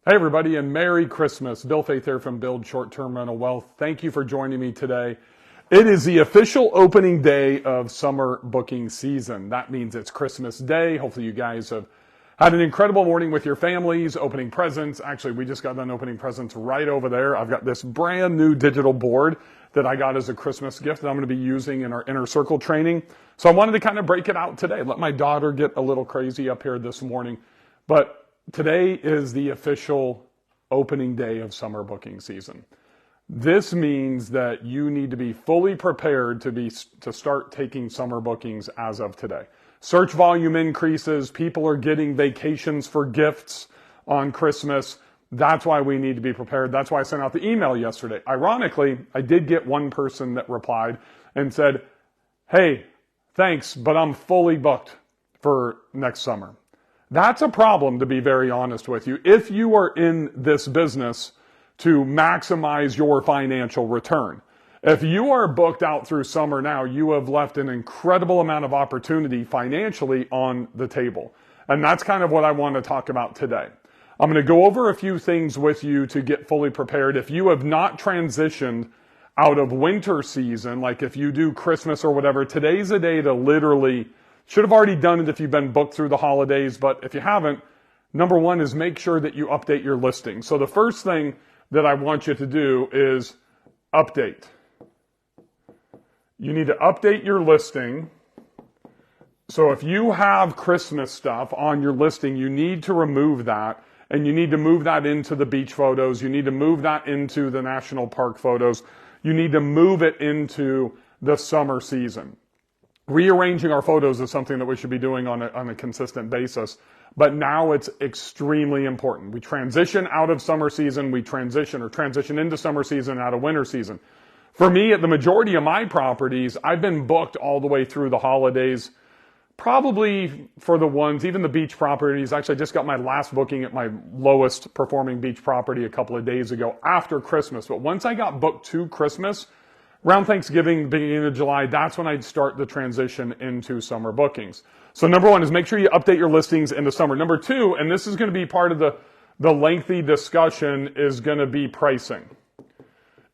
Hey everybody, and Merry Christmas. Bill Faeth here from Build Short-Term Rental Wealth. Thank you for joining me today. It is the official opening day of summer booking season. That means it's Christmas Day. Hopefully you guys have had an incredible morning with your families, opening presents. Actually, we just got done opening presents right over there. I've got this brand new digital board that I got as a Christmas gift that I'm going to be using in our inner circle training. So I wanted to kind of break it out today. Let my daughter get a little crazy up here this morning. But today is the official opening day of summer booking season. This means that you need to be fully prepared to start taking summer bookings as of today. Search volume increases. People are getting vacations for gifts on Christmas. That's why we need to be prepared. That's why I sent out the email yesterday. Ironically, I did get one person that replied and said, "Hey, thanks, but I'm fully booked for next summer." That's a problem, to be very honest with you, if you are in this business to maximize your financial return. If you are booked out through summer now, you have left an incredible amount of opportunity financially on the table. And that's kind of what I want to talk about today. I'm going to go over a few things with you to get fully prepared. If you have not transitioned out of winter season, like if you do Christmas or whatever, today's a day to literally should have already done it if you've been booked through the holidays, but if you haven't, number one is make sure that you update your listing. So the first thing that I want you to do is update. You need to update your listing. So if you have Christmas stuff on your listing, you need to remove that, and you need to move that into the beach photos. You need to move that into the national park photos. You need to move it into the summer season. Rearranging our photos is something that we should be doing on a consistent basis, but now it's extremely important. We transition out of summer season, we transition into summer season, out of winter season. For me, at the majority of my properties, I've been booked all the way through the holidays, probably for the ones, even the beach properties. Actually, I just got my last booking at my lowest performing beach property a couple of days ago after Christmas. But once I got booked to Christmas, around Thanksgiving, beginning of July, that's when I'd start the transition into summer bookings. So number one is make sure you update your listings in the summer. Number two, and this is going to be part of the lengthy discussion, is going to be pricing.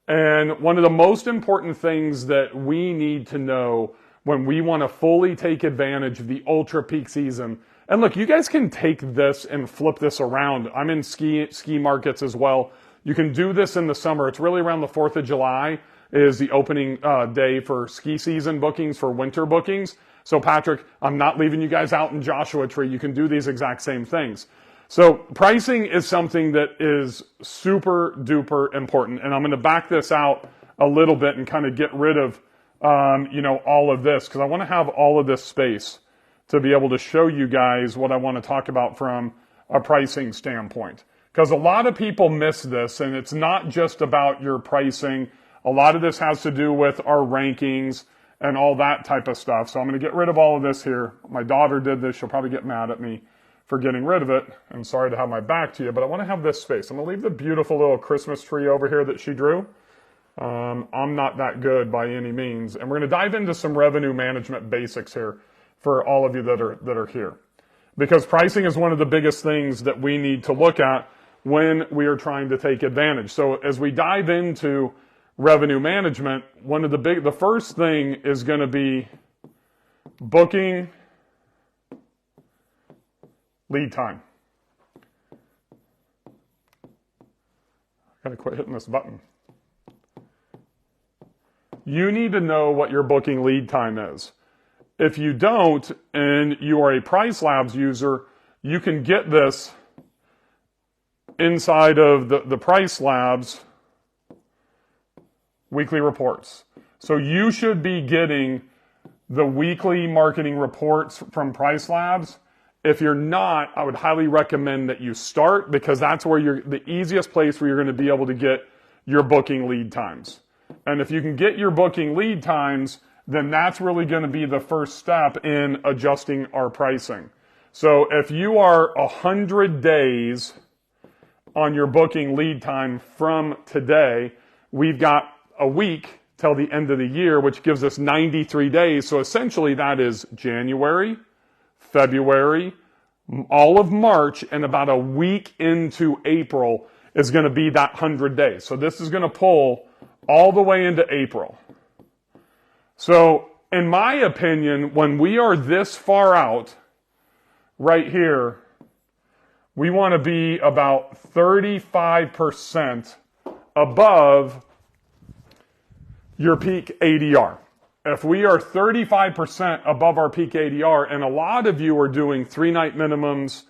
And one of the most important things that we need to know when we want to fully take advantage of the ultra peak season, and look, you guys can take this and flip this around. I'm in ski markets as well. You can do this in the summer. It's really around the 4th of July. Is the opening day for ski season bookings, for winter bookings. So Patrick, I'm not leaving you guys out in Joshua Tree. You can do these exact same things. So pricing is something that is super duper important. And I'm going to back this out a little bit and kind of get rid of, all of this, because I want to have all of this space to be able to show you guys what I want to talk about from a pricing standpoint. Because a lot of people miss this, and it's not just about your pricing. A lot of this has to do with our rankings and all that type of stuff. So I'm going to get rid of all of this here. My daughter did this. She'll probably get mad at me for getting rid of it. I'm sorry to have my back to you, but I want to have this space. I'm going to leave the beautiful little Christmas tree over here that she drew. I'm not that good by any means. And we're going to dive into some revenue management basics here for all of you that are here. Because pricing is one of the biggest things that we need to look at when we are trying to take advantage. So as we dive into revenue management, the first thing is going to be booking lead time. Got to quit hitting this button. You need to know what your booking lead time is. If you don't, and you are a Price Labs user, you can get this inside of the Price Labs weekly reports. So you should be getting the weekly marketing reports from Price Labs. If you're not, I would highly recommend that you start, because that's where you're the easiest place where you're going to be able to get your booking lead times. And if you can get your booking lead times, then that's really going to be the first step in adjusting our pricing. So if you are 100 days on your booking lead time from today, we've got a week till the end of the year, which gives us 93 days. So essentially that is January, February, all of March, and about a week into April is going to be that 100 days. So this is going to pull all the way into April. So in my opinion, when we are this far out, right here, we want to be about 35% above your peak ADR. If we are 35% above our peak ADR, and a lot of you are doing 3-night minimums,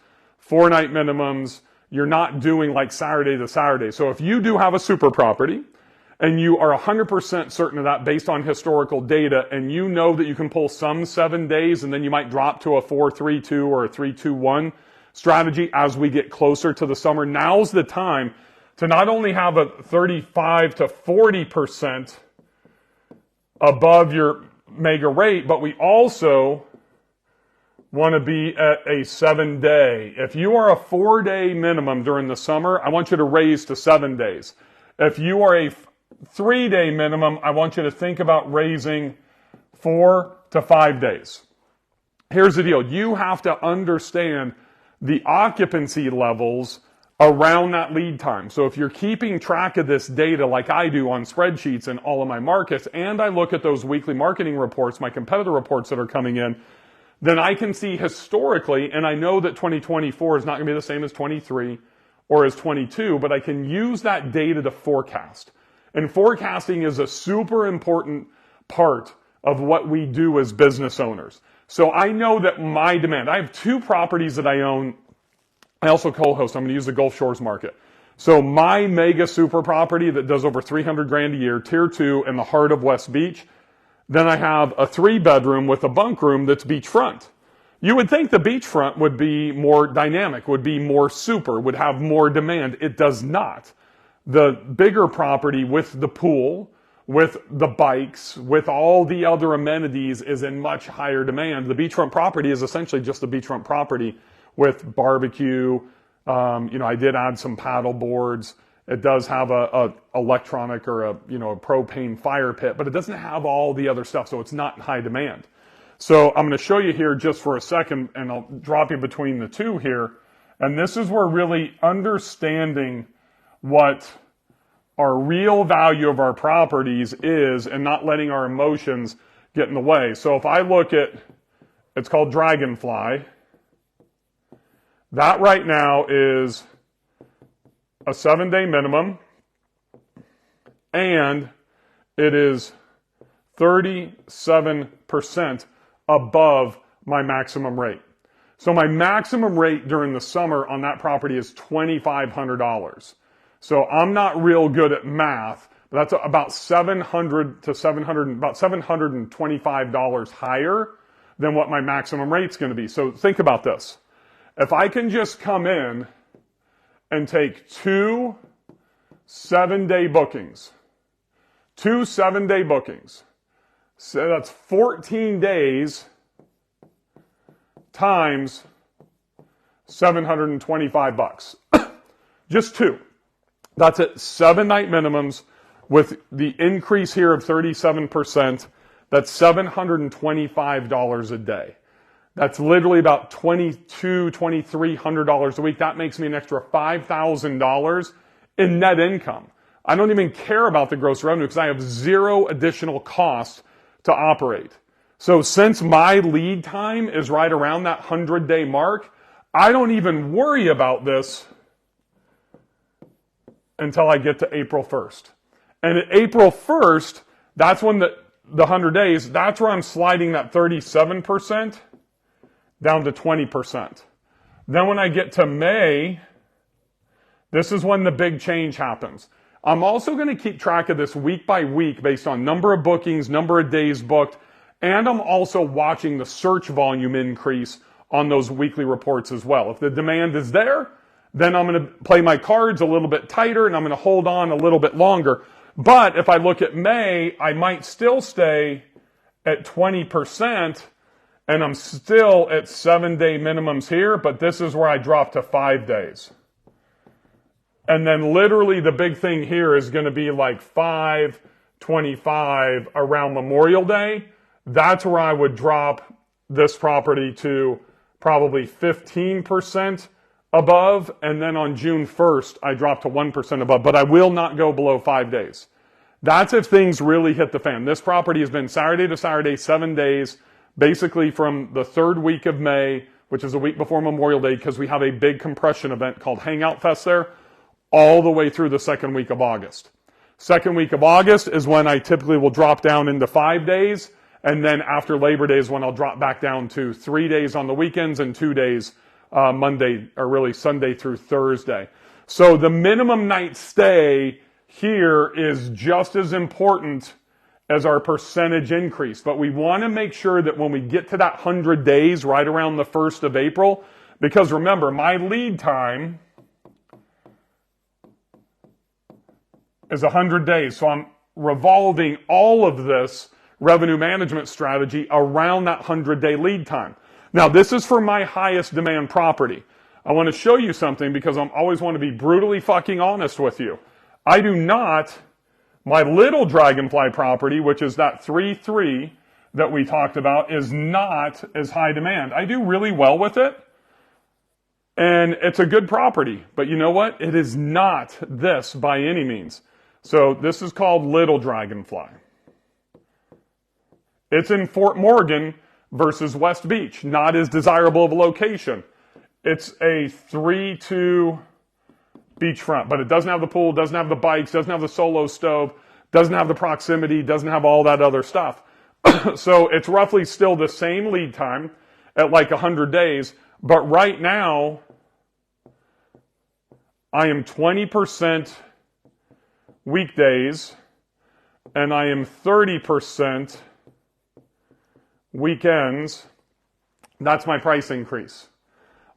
4-night minimums, you're not doing like Saturday to Saturday. So if you do have a super property, and you are 100% certain of that based on historical data, and you know that you can pull some 7 days, and then you might drop to a 4-3-2 or a 3-2-1 strategy as we get closer to the summer, now's the time to not only have a 35 to 40% above your mega rate, but we also want to be at a 7-day. If you are a 4-day minimum during the summer, I want you to raise to 7 days. If you are a 3-day minimum, I want you to think about raising 4 to 5 days. Here's the deal. You have to understand the occupancy levels around that lead time. So if you're keeping track of this data like I do on spreadsheets in all of my markets, and I look at those weekly marketing reports, my competitor reports that are coming in, then I can see historically, and I know that 2024 is not going to be the same as 23 or as 22, but I can use that data to forecast. And forecasting is a super important part of what we do as business owners. So I know that my demand, I have 2 properties that I own. I also co-host, I'm going to use the Gulf Shores market. So my mega super property that does over 300 grand a year, tier 2 in the heart of West Beach. Then I have a 3-bedroom with a bunk room that's beachfront. You would think the beachfront would be more dynamic, would be more super, would have more demand. It does not. The bigger property with the pool, with the bikes, with all the other amenities is in much higher demand. The beachfront property is essentially just a beachfront property with barbecue. I did add some paddle boards. It does have a electronic or a propane fire pit, but it doesn't have all the other stuff, so it's not in high demand. So I'm going to show you here just for a second, and I'll drop you between the two here. And this is where really understanding what our real value of our properties is and not letting our emotions get in the way. So if I look at, it's called Dragonfly. That right now is a 7-day minimum, and it is 37% above my maximum rate. So my maximum rate during the summer on that property is $2,500. So I'm not real good at math, but that's about $700 to about $725 higher than what my maximum rate's going to be. So think about this. If I can just come in and take 2 7-day bookings, so that's 14 days times $725. Just 2. That's at 7-night minimums with the increase here of 37%. That's $725 a day. That's literally about $2,200, $2,300 a week. That makes me an extra $5,000 in net income. I don't even care about the gross revenue because I have 0 additional costs to operate. So since my lead time is right around that 100-day mark, I don't even worry about this until I get to April 1st. And at April 1st, that's when the 100 days, that's where I'm sliding that 37% down to 20%. Then when I get to May, this is when the big change happens. I'm also going to keep track of this week by week based on number of bookings, number of days booked, and I'm also watching the search volume increase on those weekly reports as well. If the demand is there, then I'm going to play my cards a little bit tighter and I'm going to hold on a little bit longer. But if I look at May, I might still stay at 20%, and I'm still at 7-day minimums here, but this is where I drop to 5 days. And then literally the big thing here is going to be like 5/25 around Memorial Day. That's where I would drop this property to probably 15% above, and then on June 1st, I drop to 1% above, but I will not go below 5 days. That's if things really hit the fan. This property has been Saturday to Saturday, 7 days, basically from the third week of May, which is a week before Memorial Day, because we have a big compression event called Hangout Fest there, all the way through the second week of August. Second week of August is when I typically will drop down into 5 days, and then after Labor Day is when I'll drop back down to 3 days on the weekends and 2 days Monday, or really Sunday through Thursday. So the minimum night stay here is just as important as our percentage increase. But we want to make sure that when we get to that 100 days, right around the 1st of April, because remember, my lead time is 100 days. So I'm revolving all of this revenue management strategy around that 100-day lead time. Now, this is for my highest demand property. I want to show you something because I always want to be brutally fucking honest with you. I do not, my little Dragonfly property, which is that 3-3 that we talked about, is not as high demand. I do really well with it, and it's a good property. But you know what? It is not this by any means. So this is called Little Dragonfly. It's in Fort Morgan versus West Beach. Not as desirable of a location. It's a 3-2 beachfront, but it doesn't have the pool, doesn't have the bikes, doesn't have the solo stove, doesn't have the proximity, doesn't have all that other stuff. So it's roughly still the same lead time at like 100 days, but right now I am 20% weekdays and I am 30% weekends. That's my price increase.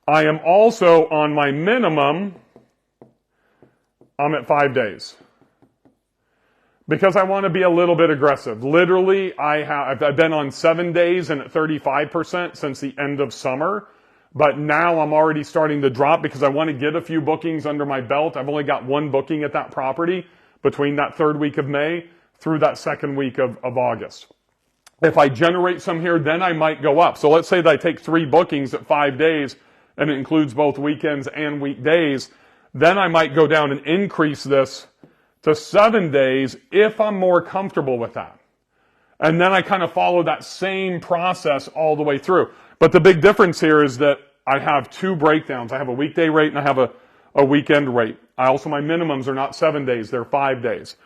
I am also on my minimum, I'm at 5 days. Because I want to be a little bit aggressive. Literally, I've been on 7 days and at 35% since the end of summer. But now I'm already starting to drop because I want to get a few bookings under my belt. I've only got one booking at that property between that third week of May through that second week of August. If I generate some here, then I might go up. So let's say that I take 3 bookings at 5 days and it includes both weekends and weekdays. Then I might go down and increase this to 7 days if I'm more comfortable with that. And then I kind of follow that same process all the way through. But the big difference here is that I have 2 breakdowns. I have a weekday rate and I have a weekend rate. My minimums are not 7 days, they're 5 days.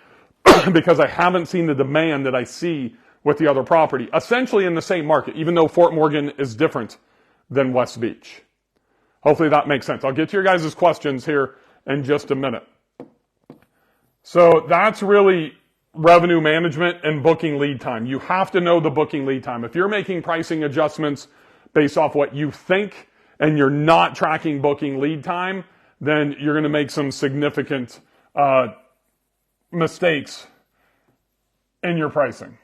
Because I haven't seen the demand that I see with the other property. Essentially in the same market, even though Fort Morgan is different than West Beach. Hopefully that makes sense. I'll get to your guys' questions here in just a minute. So that's really revenue management and booking lead time. You have to know the booking lead time. If you're making pricing adjustments based off what you think and you're not tracking booking lead time, then you're going to make some significant mistakes in your pricing.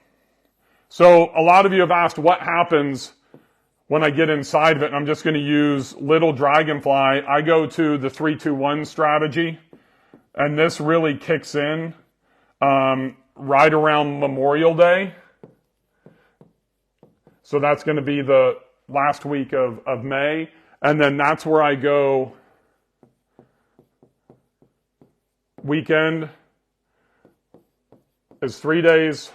So a lot of you have asked what happens when I get inside of it, and I'm just going to use Little Dragonfly. I go to the 3-2-1 strategy, and this really kicks in right around Memorial Day. So that's going to be the last week of May, and then that's where I go weekend is 3 days,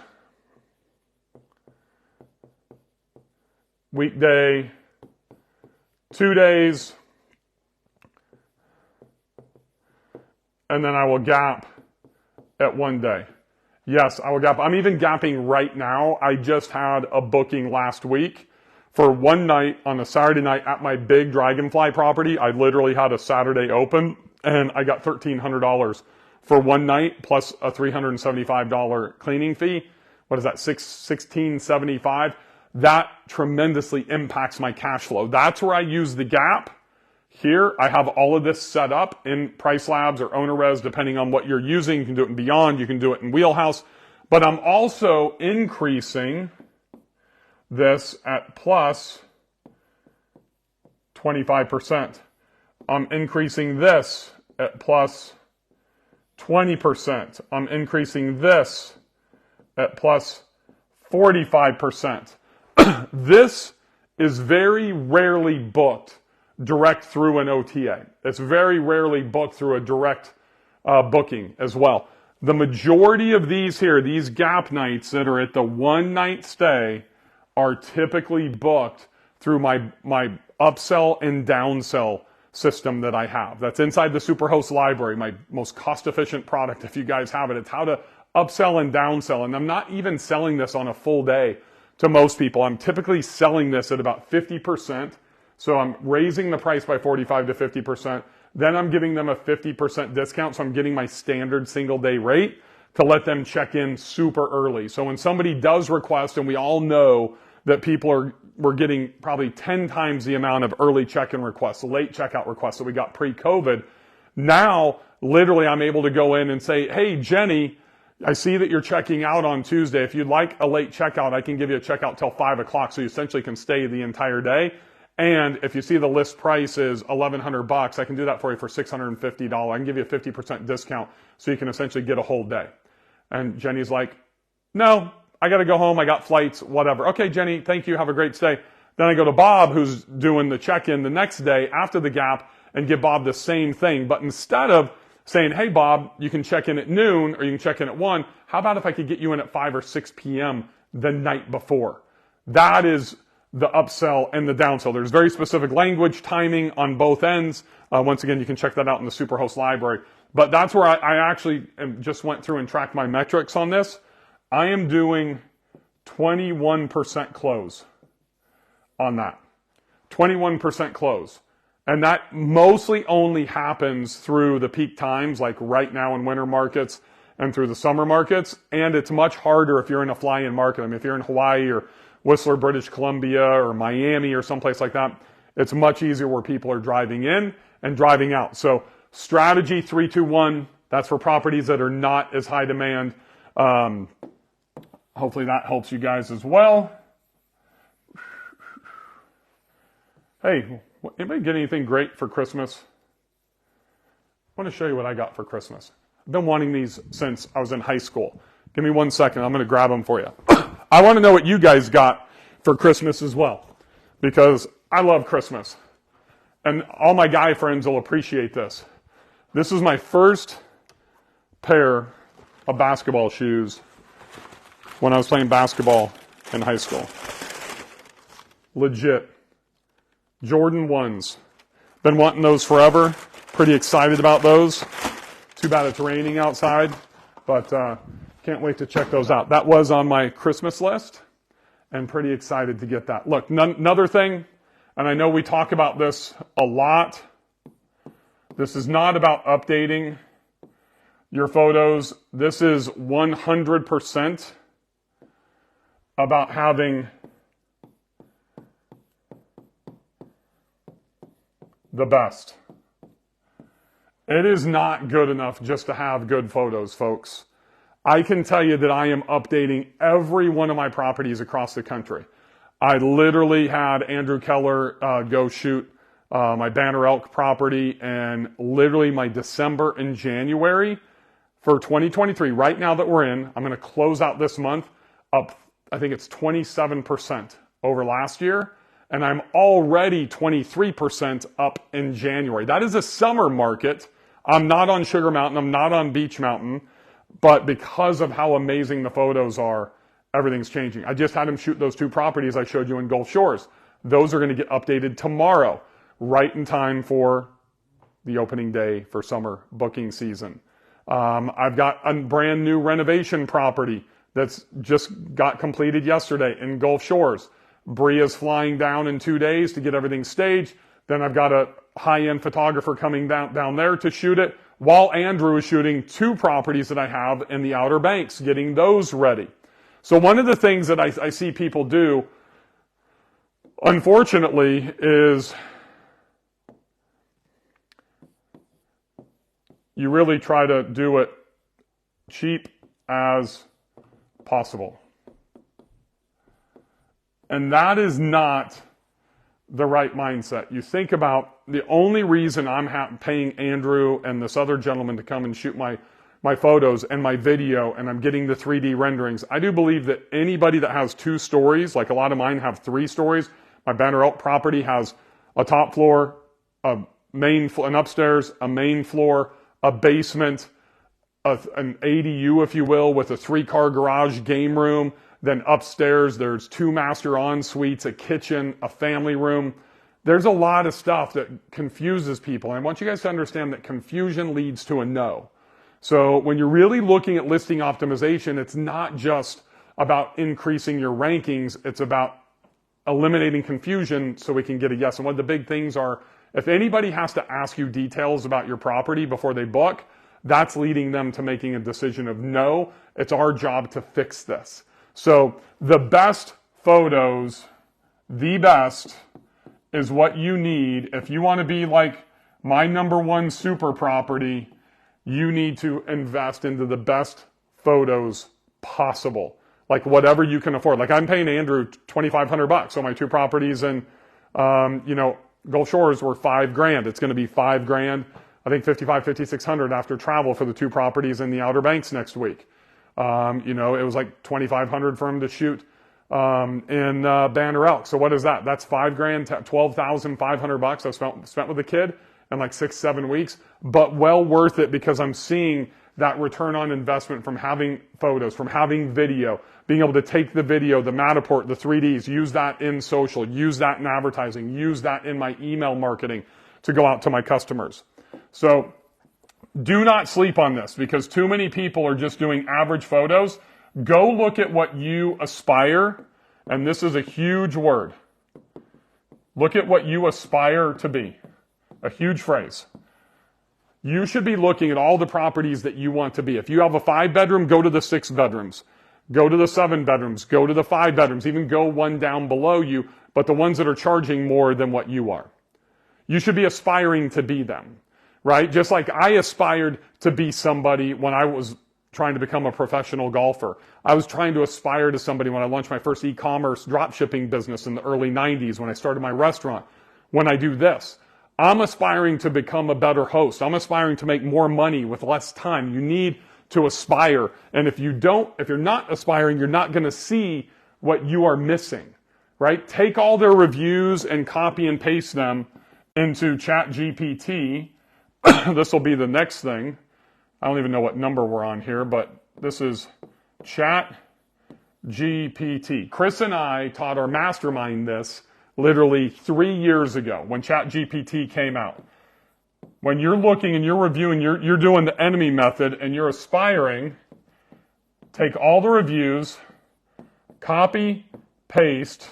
weekday 2 days, and then I will gap at 1 day. Yes, I will gap. I'm even gapping right now. I just had a booking last week for one night on a Saturday night at my big Dragonfly property. I literally had a Saturday open, and I got $1,300 for one night plus a $375 cleaning fee. What is that, $1,675? That tremendously impacts my cash flow. That's where I use the gap. Here, I have all of this set up in Price Labs or OwnerRez, depending on what you're using. You can do it in Beyond, you can do it in Wheelhouse. But I'm also increasing this at plus 25%. I'm increasing this at plus 20%. I'm increasing this at plus 45%. This is very rarely booked direct through an OTA. It's very rarely booked through a direct booking as well. The majority of these here, these gap nights that are at the 1 night stay, are typically booked through my upsell and downsell system that I have. That's inside the Superhost library, my most cost-efficient product if you guys have it. It's how to upsell and downsell. And I'm not even selling this on a full day to most people. I'm typically selling this at about 50%. So I'm raising the price by 45 to 50%. Then I'm giving them a 50% discount. So I'm getting my standard single day rate to let them check in super early. So when somebody does request, and we all know that we're getting probably 10 times the amount of early check-in requests, late checkout requests that we got pre-COVID. Now, literally, I'm able to go in and say, hey, Jenny, I see that you're checking out on Tuesday. If you'd like a late checkout, I can give you a checkout till 5 o'clock, so you essentially can stay the entire day. And if you see the list price is $1,100, I can do that for you for $650. I can give you a 50% discount, so you can essentially get a whole day. And Jenny's like, no, I got to go home. I got flights, whatever. Okay, Jenny, thank you. Have a great stay. Then I go to Bob, who's doing the check-in the next day after the gap, and give Bob the same thing. But instead of saying, hey, Bob, you can check in at noon or you can check in at 1, how about if I could get you in at 5 or 6 p.m. the night before? That is the upsell and the downsell. There's very specific language, timing on both ends. Once again, you can check that out in the Superhost library. But that's where I actually just went through and tracked my metrics on this. I am doing 21% close on that. 21% close. And that mostly only happens through the peak times, like right now in winter markets and through the summer markets. And it's much harder if you're in a fly-in market. I mean, if you're in Hawaii or Whistler, British Columbia, or Miami or someplace like that, it's much easier where people are driving in and driving out. So strategy 3-2-1, that's for properties that are not as high demand. Hopefully that helps you guys as well. Hey, anybody get anything great for Christmas? I want to show you what I got for Christmas. I've been wanting these since I was in high school. Give me 1 second. I'm going to grab them for you. I want to know what you guys got for Christmas as well, because I love Christmas. And all my guy friends will appreciate this. This is my first pair of basketball shoes when I was playing basketball in high school. Legit. Jordan 1s. Been wanting those forever. Pretty excited about those. Too bad it's raining outside, but can't wait to check those out. That was on my Christmas list, and pretty excited to get that. Look, another thing, and I know we talk about this a lot. This is not about updating your photos. This is 100% about having the best. It is not good enough just to have good photos, folks. I can tell you that I am updating every one of my properties across the country. I literally had Andrew Keller go shoot my Banner Elk property, and literally my December and January for 2023, right now that we're in, I'm going to close out this month up, I think it's 27% over last year, and I'm already 23% up in January. That is a summer market. I'm not on Sugar Mountain, I'm not on Beach Mountain, but because of how amazing the photos are, everything's changing. I just had him shoot those 2 properties I showed you in Gulf Shores. Those are going to get updated tomorrow, right in time for the opening day for summer booking season. I've got a brand new renovation property that's just got completed yesterday in Gulf Shores. Bria's flying down in 2 days to get everything staged. Then I've got a high-end photographer coming down there to shoot it, while Andrew is shooting 2 properties that I have in the Outer Banks, getting those ready. So one of the things that I see people do, unfortunately, is you really try to do it cheap as possible. And that is not the right mindset. You think about the only reason I'm paying Andrew and this other gentleman to come and shoot my photos and my video, and I'm getting the 3D renderings. I do believe that anybody that has 2 stories, like a lot of mine have 3 stories, My Banner Elk property has a top floor, an upstairs, a main floor, a basement, an ADU, if you will, with a 3-car garage game room. Then upstairs, there's 2 master en-suites, a kitchen, a family room. There's a lot of stuff that confuses people. And I want you guys to understand that confusion leads to a no. So when you're really looking at listing optimization, it's not just about increasing your rankings. It's about eliminating confusion so we can get a yes. And one of the big things are, if anybody has to ask you details about your property before they book, that's leading them to making a decision of no. It's our job to fix this. So the best photos, the best, is what you need. If you want to be like my #1 super property, you need to invest into the best photos possible. Like whatever you can afford. Like I'm paying Andrew $2,500. So my 2 properties in, Gulf Shores were $5,000. It's going to be $5,000. I think $5,600 after travel for the 2 properties in the Outer Banks next week. It was like $2,500 for him to shoot in Banner Elk. So what is that? That's $5,000, $12,500 I spent with a kid in like 6-7 weeks, but well worth it because I'm seeing that return on investment from having photos, from having video, being able to take the video, the Matterport, the 3Ds, use that in social, use that in advertising, use that in my email marketing to go out to my customers. So do not sleep on this because too many people are just doing average photos. Go look at what you aspire, and this is a huge word. Look at what you aspire to be. A huge phrase. You should be looking at all the properties that you want to be. If you have a 5-bedroom, go to the 6 bedrooms. Go to the 7 bedrooms. Go to the 5 bedrooms. Even go one down below you, but the ones that are charging more than what you are. You should be aspiring to be them, right? Just like I aspired to be somebody when I was trying to become a professional golfer. I was trying to aspire to somebody when I launched my first e-commerce drop shipping business in the early 90s, when I started my restaurant. When I do this, I'm aspiring to become a better host. I'm aspiring to make more money with less time. You need to aspire. And if you're not aspiring, you're not going to see what you are missing, right? Take all their reviews and copy and paste them into ChatGPT. This will be the next thing. I don't even know what number we're on here, but this is ChatGPT. Chris and I taught our mastermind this literally 3 years ago when ChatGPT came out. When you're looking and you're reviewing, you're doing the enemy method and you're aspiring, take all the reviews, copy, paste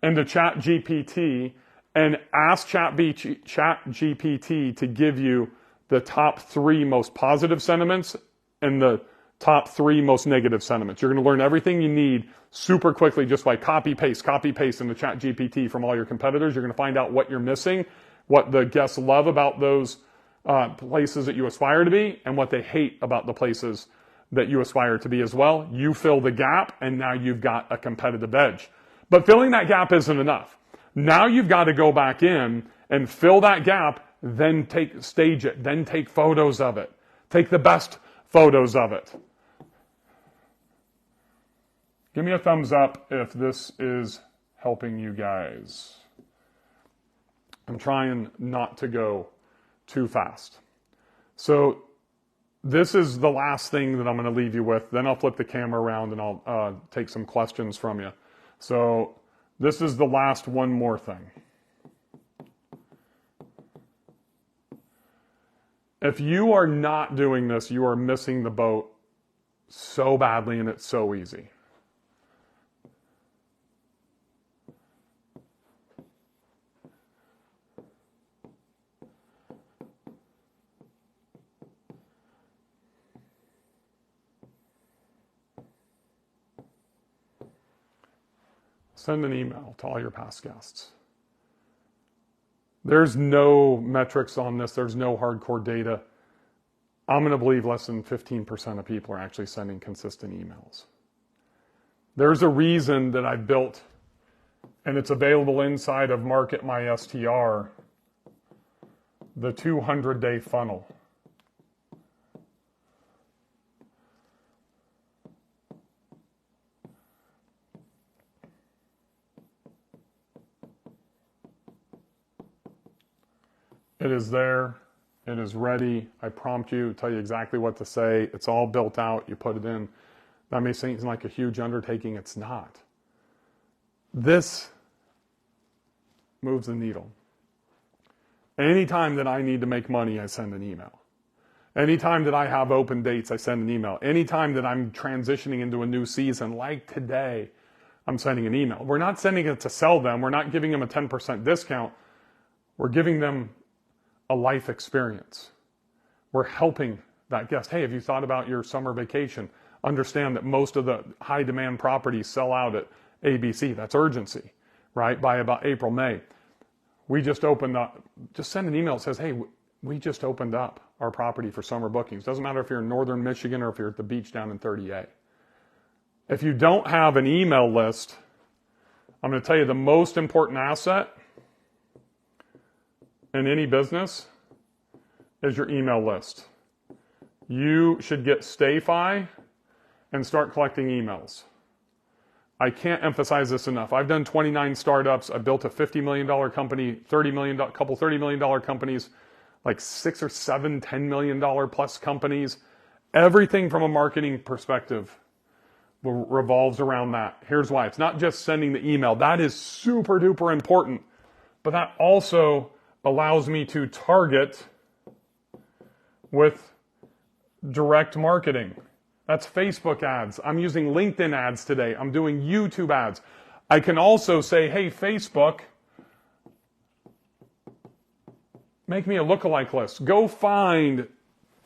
into ChatGPT and ask ChatGPT to give you the top 3 most positive sentiments and the top 3 most negative sentiments. You're going to learn everything you need super quickly just by copy paste into ChatGPT from all your competitors. You're going to find out what you're missing, what the guests love about those places that you aspire to be, and what they hate about the places that you aspire to be as well. You fill the gap, and now you've got a competitive edge. But filling that gap isn't enough. Now you've got to go back in and fill that gap, then stage it, then take photos of it. Take the best photos of it. Give me a thumbs up if this is helping you guys. I'm trying not to go too fast. So this is the last thing that I'm going to leave you with. Then I'll flip the camera around and I'll take some questions from you. So this is the last one more thing. If you are not doing this, you are missing the boat so badly, and it's so easy. Send an email to all your past guests. There's no metrics on this. There's no hardcore data. I'm going to believe less than 15% of people are actually sending consistent emails. There's a reason that I built, and it's available inside of Market My STR, the 200-day funnel. is there. It is ready. I prompt you, tell you exactly what to say. It's all built out. You put it in. That may seem like a huge undertaking. It's not. This moves the needle. Anytime that I need to make money, I send an email. Anytime that I have open dates, I send an email. Anytime that I'm transitioning into a new season, like today, I'm sending an email. We're not sending it to sell them. We're not giving them a 10% discount. We're giving them a life experience. We're helping that guest. Hey, have you thought about your summer vacation? Understand that most of the high demand properties sell out at ABC. That's urgency, right? By about April, May. We just opened up, just send an email that says, hey, we just opened up our property for summer bookings. Doesn't matter if you're in northern Michigan or if you're at the beach down in 30A. If you don't have an email list, I'm going to tell you the most important asset in any business is your email list. You should get StayFi and start collecting emails. I can't emphasize this enough. I've done 29 startups. I built a $50 million company, $30 million companies, like 6 or 7, $10 million plus companies. Everything from a marketing perspective revolves around that. Here's why. It's not just sending the email. That is super duper important. But that also allows me to target with direct marketing. That's Facebook ads. I'm using LinkedIn ads today. I'm doing YouTube ads. I can also say, hey, Facebook, make me a lookalike list. Go find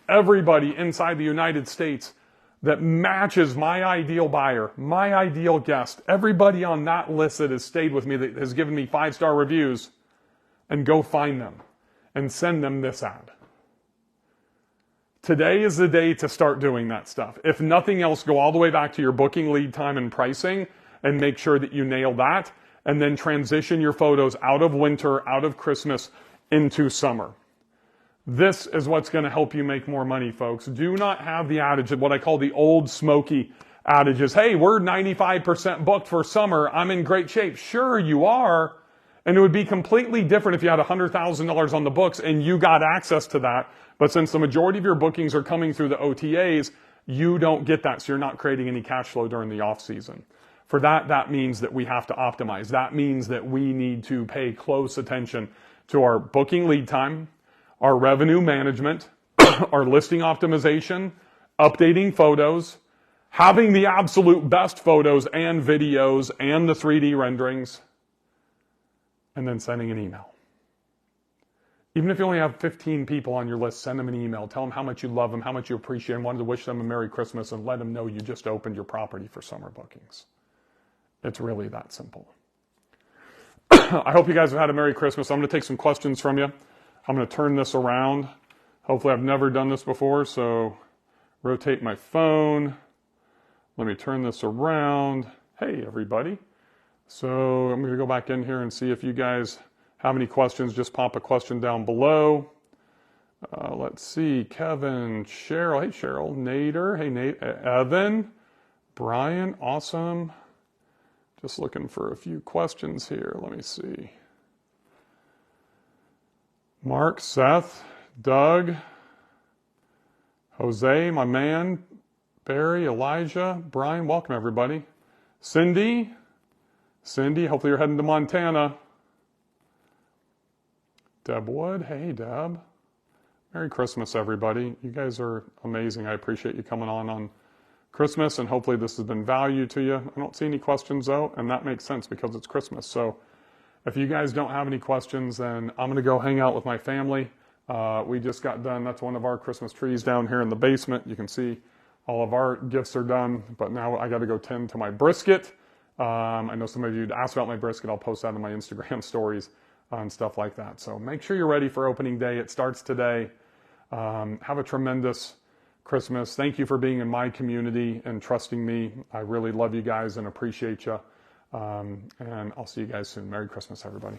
everybody inside the United States that matches my ideal buyer, my ideal guest, everybody on that list that has stayed with me, that has given me 5-star reviews, and go find them and send them this ad. Today is the day to start doing that stuff. If nothing else, go all the way back to your booking lead time and pricing and make sure that you nail that, and then transition your photos out of winter, out of Christmas, into summer. This is what's going to help you make more money, folks. Do not have the adage of what I call the old smoky adages. Hey, we're 95% booked for summer. I'm in great shape. Sure, you are. And it would be completely different if you had $100,000 on the books and you got access to that. But since the majority of your bookings are coming through the OTAs, you don't get that. So you're not creating any cash flow during the off season. For that, that means that we have to optimize. That means that we need to pay close attention to our booking lead time, our revenue management, our listing optimization, updating photos, having the absolute best photos and videos and the 3D renderings, and then sending an email. Even if you only have 15 people on your list, send them an email. Tell them how much you love them, how much you appreciate them, wanted to wish them a Merry Christmas, and let them know you just opened your property for summer bookings. It's really that simple. I hope you guys have had a Merry Christmas. I'm going to take some questions from you. I'm going to turn this around. Hopefully I've never done this before, so rotate my phone. Let me turn this around. Hey, everybody. So I'm going to go back in here and see if you guys have any questions. Just pop a question down below. Let's see. Kevin, Cheryl. Hey, Cheryl. Nader. Hey, Nate. Evan. Brian. Awesome. Just looking for a few questions here. Let me see. Mark, Seth, Doug, Jose, my man, Barry, Elijah, Brian. Welcome, everybody. Cindy. Hopefully you're heading to Montana. Deb Wood. Hey, Deb. Merry Christmas, everybody. You guys are amazing. I appreciate you coming on Christmas, and hopefully this has been value to you. I don't see any questions, though, and that makes sense because it's Christmas. So if you guys don't have any questions, then I'm going to go hang out with my family. We just got done. That's one of our Christmas trees down here in the basement. You can see all of our gifts are done, but now I got to go tend to my brisket. I know some of you asked about my brisket. I'll post that on my Instagram stories and stuff like that. So make sure you're ready for opening day. It starts today. Have a tremendous Christmas. Thank you for being in my community and trusting me. I really love you guys and appreciate you. And I'll see you guys soon. Merry Christmas, everybody.